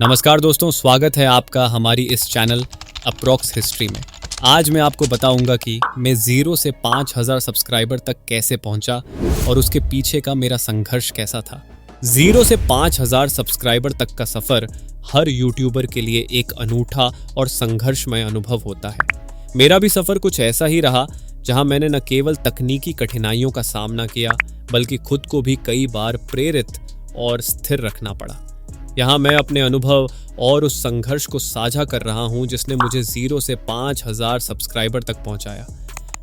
नमस्कार दोस्तों, स्वागत है आपका हमारी इस चैनल अप्रॉक्स हिस्ट्री में। आज मैं आपको बताऊंगा कि मैं 0 से 5000 सब्सक्राइबर तक कैसे पहुंचा और उसके पीछे का मेरा संघर्ष कैसा था। 0 से 5000 सब्सक्राइबर तक का सफ़र हर यूट्यूबर के लिए एक अनूठा और संघर्षमय अनुभव होता है। मेरा भी सफ़र कुछ ऐसा ही रहा, जहां मैंने न केवल तकनीकी कठिनाइयों का सामना किया बल्कि खुद को भी कई बार प्रेरित और स्थिर रखना पड़ा। यहाँ मैं अपने अनुभव और उस संघर्ष को साझा कर रहा हूँ जिसने मुझे 0 से 5000 सब्सक्राइबर तक पहुँचाया।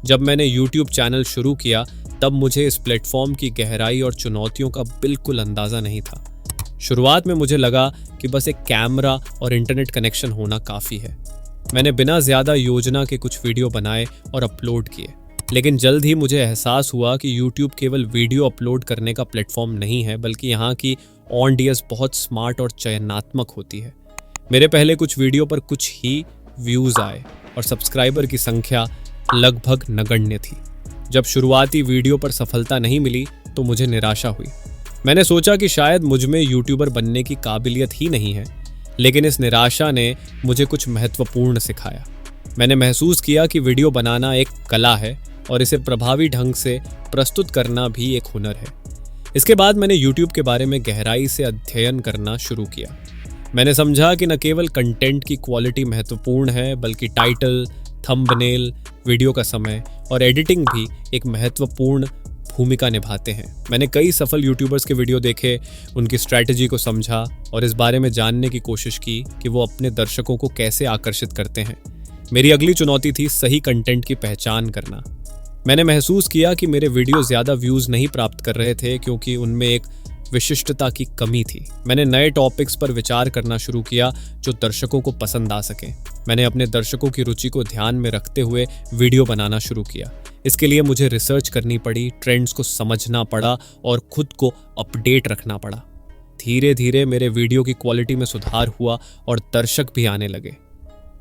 जब मैंने YouTube चैनल शुरू किया तब मुझे इस प्लेटफॉर्म की गहराई और चुनौतियों का बिल्कुल अंदाज़ा नहीं था। शुरुआत में मुझे लगा कि बस एक कैमरा और इंटरनेट कनेक्शन होना काफ़ी है। मैंने बिना ज़्यादा योजना के कुछ वीडियो बनाए और अपलोड किए, लेकिन जल्द ही मुझे एहसास हुआ कि YouTube केवल वीडियो अपलोड करने का प्लेटफॉर्म नहीं है, बल्कि यहाँ की ऑडियंस बहुत स्मार्ट और चयनात्मक होती है। मेरे पहले कुछ वीडियो पर कुछ ही व्यूज़ आए और सब्सक्राइबर की संख्या लगभग नगण्य थी। जब शुरुआती वीडियो पर सफलता नहीं मिली तो मुझे निराशा हुई। मैंने सोचा कि शायद मुझ में यूट्यूबर बनने की काबिलियत ही नहीं है, लेकिन इस निराशा ने मुझे कुछ महत्वपूर्ण सिखाया। मैंने महसूस किया कि वीडियो बनाना एक कला है और इसे प्रभावी ढंग से प्रस्तुत करना भी एक हुनर है। इसके बाद मैंने YouTube के बारे में गहराई से अध्ययन करना शुरू किया। मैंने समझा कि न केवल कंटेंट की क्वालिटी महत्वपूर्ण है, बल्कि टाइटल, थंबनेल, वीडियो का समय और एडिटिंग भी एक महत्वपूर्ण भूमिका निभाते हैं। मैंने कई सफल यूट्यूबर्स के वीडियो देखे, उनकी स्ट्रैटेजी को समझा और इस बारे में जानने की कोशिश की कि वो अपने दर्शकों को कैसे आकर्षित करते हैं। मेरी अगली चुनौती थी सही कंटेंट की पहचान करना। मैंने महसूस किया कि मेरे वीडियो ज़्यादा व्यूज़ नहीं प्राप्त कर रहे थे क्योंकि उनमें एक विशिष्टता की कमी थी। मैंने नए टॉपिक्स पर विचार करना शुरू किया जो दर्शकों को पसंद आ सकें। मैंने अपने दर्शकों की रुचि को ध्यान में रखते हुए वीडियो बनाना शुरू किया। इसके लिए मुझे रिसर्च करनी पड़ी, ट्रेंड्स को समझना पड़ा और खुद को अपडेट रखना पड़ा। धीरे धीरे मेरे वीडियो की क्वालिटी में सुधार हुआ और दर्शक भी आने लगे।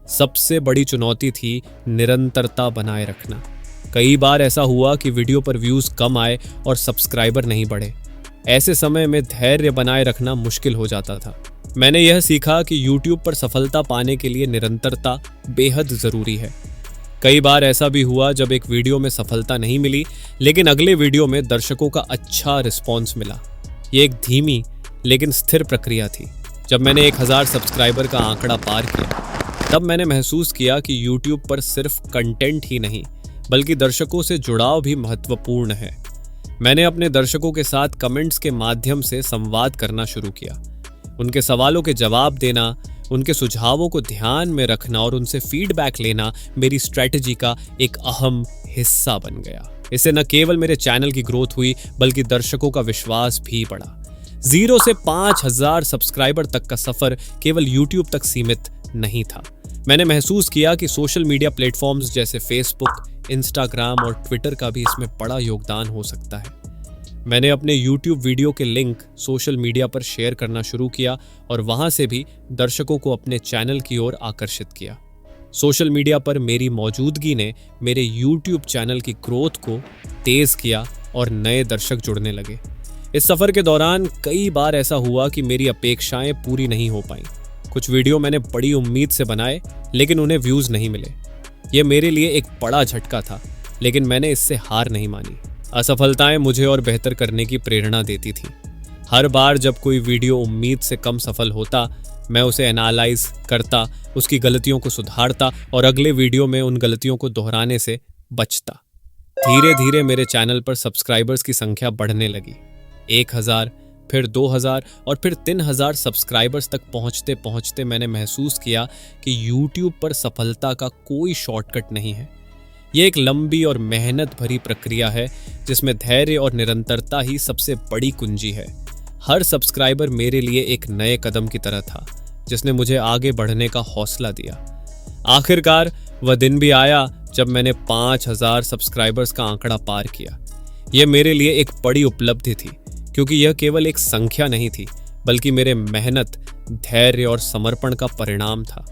सबसे बड़ी चुनौती थी निरंतरता बनाए रखना। कई बार ऐसा हुआ कि वीडियो पर व्यूज़ कम आए और सब्सक्राइबर नहीं बढ़े। ऐसे समय में धैर्य बनाए रखना मुश्किल हो जाता था। मैंने यह सीखा कि YouTube पर सफलता पाने के लिए निरंतरता बेहद ज़रूरी है। कई बार ऐसा भी हुआ जब एक वीडियो में सफलता नहीं मिली, लेकिन अगले वीडियो में दर्शकों का अच्छा रिस्पॉन्स मिला। ये एक धीमी लेकिन स्थिर प्रक्रिया थी। जब मैंने 1000 सब्सक्राइबर का आंकड़ा पार किया तब मैंने महसूस किया कि YouTube पर सिर्फ कंटेंट ही नहीं बल्कि दर्शकों से जुड़ाव भी महत्वपूर्ण है। मैंने अपने दर्शकों के साथ कमेंट्स के माध्यम से संवाद करना शुरू किया। उनके सवालों के जवाब देना, उनके सुझावों को ध्यान में रखना और उनसे फीडबैक लेना मेरी स्ट्रैटेजी का एक अहम हिस्सा बन गया। इससे न केवल मेरे चैनल की ग्रोथ हुई बल्कि दर्शकों का विश्वास भी बढ़ा। 0 से 5000 सब्सक्राइबर तक का सफ़र केवल YouTube तक सीमित नहीं था। मैंने महसूस किया कि सोशल मीडिया प्लेटफॉर्म्स जैसे फेसबुक, इंस्टाग्राम और ट्विटर का भी इसमें बड़ा योगदान हो सकता है। मैंने अपने YouTube वीडियो के लिंक सोशल मीडिया पर शेयर करना शुरू किया और वहां से भी दर्शकों को अपने चैनल की ओर आकर्षित किया। सोशल मीडिया पर मेरी मौजूदगी ने मेरे YouTube चैनल की ग्रोथ को तेज किया और नए दर्शक जुड़ने लगे। इस सफ़र के दौरान कई बार ऐसा हुआ कि मेरी अपेक्षाएं पूरी नहीं हो पाईं। कुछ वीडियो मैंने बड़ी उम्मीद से बनाए, लेकिन उन्हें व्यूज़ नहीं मिले। ये मेरे लिए एक बड़ा झटका था, लेकिन मैंने इससे हार नहीं मानी। असफलताएं मुझे और बेहतर करने की प्रेरणा देती थीं। हर बार जब कोई वीडियो उम्मीद से कम सफल होता, मैं उसे एनालाइज करता, उसकी गलतियों को सुधारता और अगले वीडियो में उन गलतियों को दोहराने से बचता। धीरे धीरे मेरे चैनल पर सब्सक्राइबर्स की संख्या बढ़ने लगी। 1000, फिर 2000 और फिर 3000 सब्सक्राइबर्स तक पहुंचते पहुंचते मैंने महसूस किया कि YouTube पर सफलता का कोई शॉर्टकट नहीं है। ये एक लंबी और मेहनत भरी प्रक्रिया है जिसमें धैर्य और निरंतरता ही सबसे बड़ी कुंजी है। हर सब्सक्राइबर मेरे लिए एक नए कदम की तरह था जिसने मुझे आगे बढ़ने का हौसला दिया। आखिरकार वह दिन भी आया जब मैंने 5000 सब्सक्राइबर्स का आंकड़ा पार किया। यह मेरे लिए एक बड़ी उपलब्धि थी क्योंकि यह केवल एक संख्या नहीं थी बल्कि मेरे मेहनत, धैर्य और समर्पण का परिणाम था।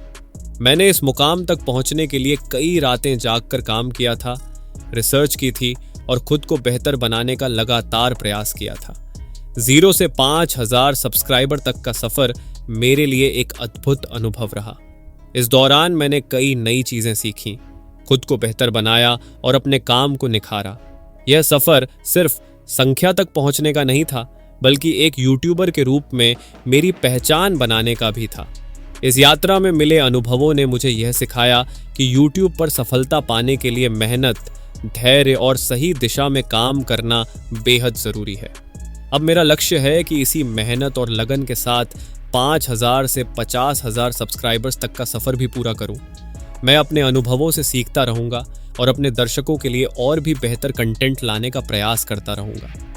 मैंने इस मुकाम तक पहुंचने के लिए कई रातें जागकर काम किया था, रिसर्च की थी और खुद को बेहतर बनाने का लगातार प्रयास किया था। 0 से 5000 सब्सक्राइबर तक का सफ़र मेरे लिए एक अद्भुत अनुभव रहा। इस दौरान मैंने कई नई चीजें सीखी, खुद को बेहतर बनाया और अपने काम को निखारा। यह सफर सिर्फ संख्या तक पहुंचने का नहीं था, बल्कि एक यूट्यूबर के रूप में मेरी पहचान बनाने का भी था। इस यात्रा में मिले अनुभवों ने मुझे यह सिखाया कि यूट्यूब पर सफलता पाने के लिए मेहनत, धैर्य और सही दिशा में काम करना बेहद जरूरी है। अब मेरा लक्ष्य है कि इसी मेहनत और लगन के साथ 5,000 से 50,000 सब्सक्राइबर्स तक का सफर भी पूरा करूं। मैं अपने अनुभवों से सीखता रहूंगा और अपने दर्शकों के लिए और भी बेहतर कंटेंट लाने का प्रयास करता रहूंगा।